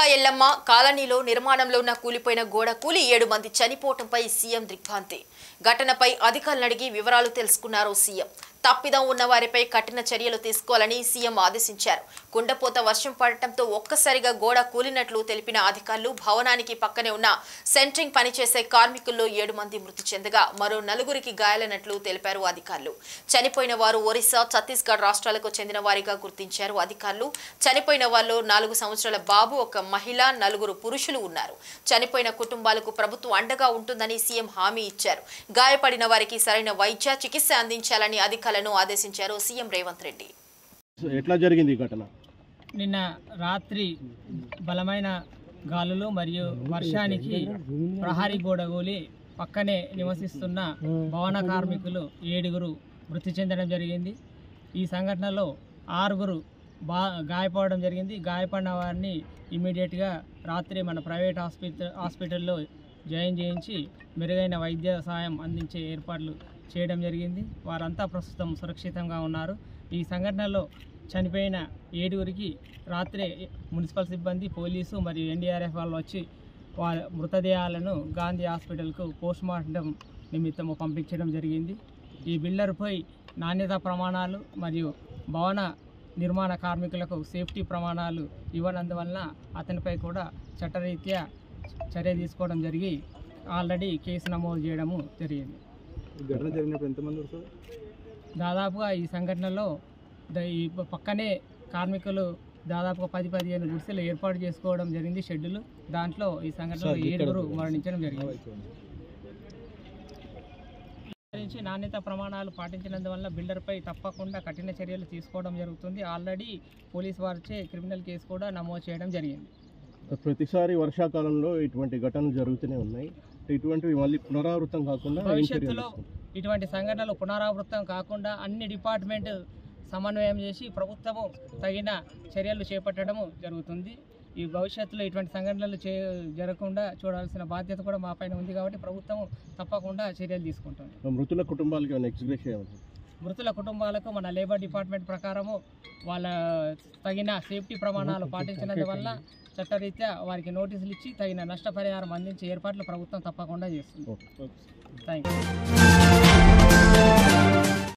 దుర్గా ఎల్లమ్మ కాలనీలో నిర్మాణంలో ఉన్న కూలిపోయిన గోడ కూలి 7 మంది చనిపోవడంపై సీఎం దిగ్భ్రాంతి. ఘటనపై అధికారులను అడిగి వివరాలు తెలుసుకున్నారు సీఎం. తప్పిదం ఉన్న వారిపై కఠిన చర్యలు తీసుకోవాలని సీఎం ఆదేశించారు. కుండపోత వర్షం పడటంతో ఒక్కసారిగా గోడ కూలినట్లు తెలిపిన అధికారులు భవనానికి పక్కనే ఉన్న సెంట్రింగ్ పనిచేసే కార్మికుల్లో 7 మంది మృతి చెందగా మరో 4గురికి గాయాలైనట్లు తెలిపారు అధికారులు. చనిపోయిన వారు ఒరిస్సా, ఛత్తీస్గఢ్ రాష్ట్రాలకు చెందిన వారిగా గుర్తించారు అధికారులు. చనిపోయిన వారిలో 4 సంవత్సరాల బాబు, 1 మహిళ, 4 పురుషులు ఉన్నారు. చనిపోయిన కుటుంబాలకు ప్రభుత్వం అండగా ఉంటుందని సీఎం హామీ ఇచ్చారు. గాయపడిన వారికి సరైన వైద్య చికిత్స అందించాలని అధికారులను ఆదేశించారు సీఎం రేవంత్ రెడ్డి. ఎట్లా జరిగింది ఈ ఘటన? నిన్న రాత్రి బలమైన గాలులు మరియు వర్షానికి ప్రహరీ గోడ కూలి పక్కనే నివసిస్తున్న భవన కార్మికులు 7గురు మృతి చెందడం జరిగింది. ఈ సంఘటనలో 6గురు గాయపడడం జరిగింది. గాయపడిన వారిని ఇమీడియట్గా రాత్రి మన ప్రైవేట్ హాస్పిటల్లో జాయిన్ చేయించి మెరుగైన వైద్య సహాయం అందించే ఏర్పాట్లు చేయడం జరిగింది. వారంతా ప్రస్తుతం సురక్షితంగా ఉన్నారు. ఈ సంఘటనలో చనిపోయిన 7గురికి రాత్రి మున్సిపల్ సిబ్బంది, పోలీసు మరియు ఎన్డీఆర్ఎఫ్ వాళ్ళు వచ్చి వారి మృతదేహాలను గాంధీ హాస్పిటల్కు పోస్ట్మార్టం నిమిత్తం పంపించడం జరిగింది. ఈ బిల్డర్పై నాణ్యతా ప్రమాణాలు మరియు భవన నిర్మాణ కార్మికులకు సేఫ్టీ ప్రమాణాలు ఇవ్వనందువలన అతనిపై కూడా చట్టరీత్యా చర్య తీసుకోవడం జరిగి ఆల్రెడీ కేసు నమోదు చేయడము జరిగింది. దాదాపుగా ఈ సంఘటనలో ఈ పక్కనే కార్మికులు దాదాపుగా 10-15 గుడిసెలు ఏర్పాటు చేసుకోవడం జరిగింది, షెడ్యూలు. దాంట్లో ఈ సంఘటనలో 7గురు మరణించడం జరిగింది. నాణ్యత ప్రమాణాలు పాటించినందువల్ల బిల్డర్పై తప్పకుండా కఠిన చర్యలు తీసుకోవడం జరుగుతుంది. ఆల్రెడీ పోలీసు వారిచే క్రిమినల్ కేసు కూడా నమోదు చేయడం జరిగింది. ప్రతిసారి వర్షాకాలంలో ఇటువంటి ఘటనలు జరుగుతూనే ఉన్నాయి. ఇటువంటివి మళ్ళీ పునరావృతం కాకుండా భవిష్యత్తులో ఇటువంటి సంఘటనలు పునరావృతం కాకుండా అన్ని డిపార్ట్మెంట్ సమన్వయం చేసి ప్రభుత్వము తగిన చర్యలు చేపట్టడము జరుగుతుంది. ఈ భవిష్యత్తులో ఇటువంటి సంఘటనలు జరగకుండా చూడాల్సిన బాధ్యత కూడా మా పైన ఉంది కాబట్టి ప్రభుత్వం తప్పకుండా చర్యలు తీసుకుంటుంది. మృతుల కుటుంబాలకు ఏమైనా ఎక్స్‌గ్రేషియా ఉంది? మృతుల కుటుంబాలకు మన లేబర్ డిపార్ట్మెంట్ ప్రకారము వాళ్ళ తగిన సేఫ్టీ ప్రమాణాలు పాటించినందువల్ల చట్టరీత్యా వారికి నోటీసులు ఇచ్చి తగిన నష్టపరిహారం అందించే ఏర్పాట్లు ప్రభుత్వం తప్పకుండా చేస్తుంది. Thank you.